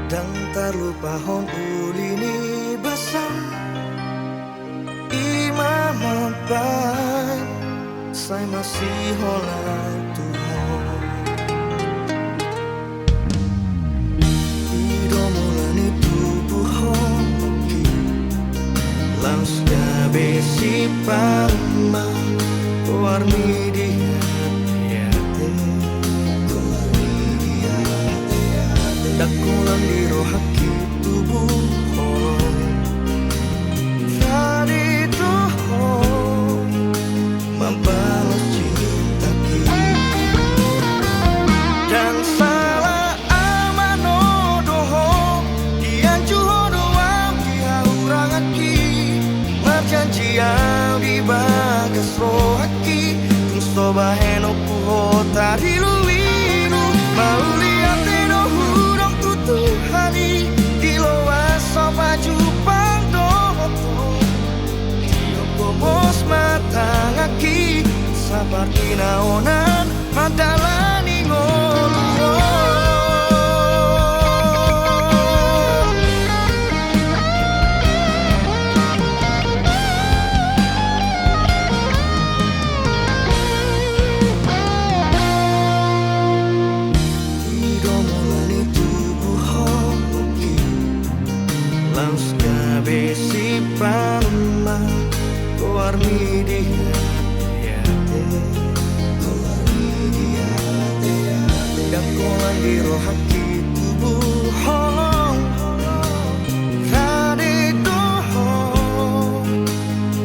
Dan terlupa hon ulini basah Imam mabai Saya masih holau Tuhan Idomulani tubuh hoki Langsnya besi pama Warmi dia Dakulan di rohaki tubuh holong Tadi tuh membalas cinta kita Dan salah amano doho Dian juho doang dia urang aki Berjanji yang di bagas rohaki Tung soba heno puho tadi luiru Mau lihat Tuhani di loas sopa jupang doto Tioko bos matang aki Saparti naonan madalani ngoluo Langsnya besi pama Warmi dia Dakulan di rohaki tubuh holong Tadi tuh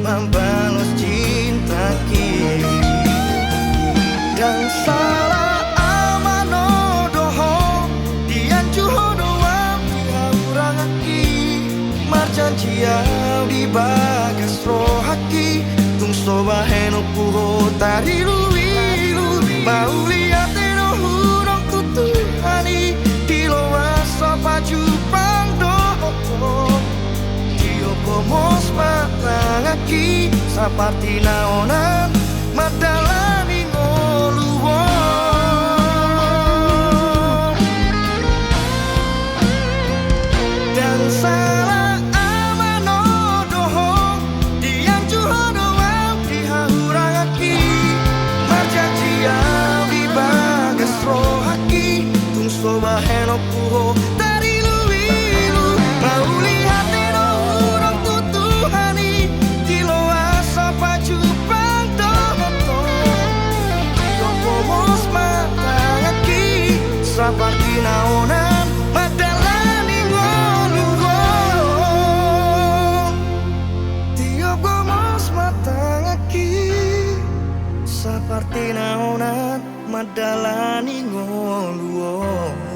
membalas cinta kita Dan salah amano doho Dian juho doang dia urang aki Marjanji yang di bagas rohaki Tung soba heno puho tadi luilu Mau lihat eno hurong tutuhani Di loas sopa jupang doto Dio pomos matang aki Saparti naonan madalani ngoluo Dan salah amano doho Dian juho doang dihahurang aki Marjanji yang di bagas rohaki Tung soba heno puho dari luilu Mau lihat eno hurang tutuhani Di loas sopa jupang doto Toko bos matang aki Saparti naonan madalani ngoluo Tioko bos matang aki Saparti naonan madalani ngoluo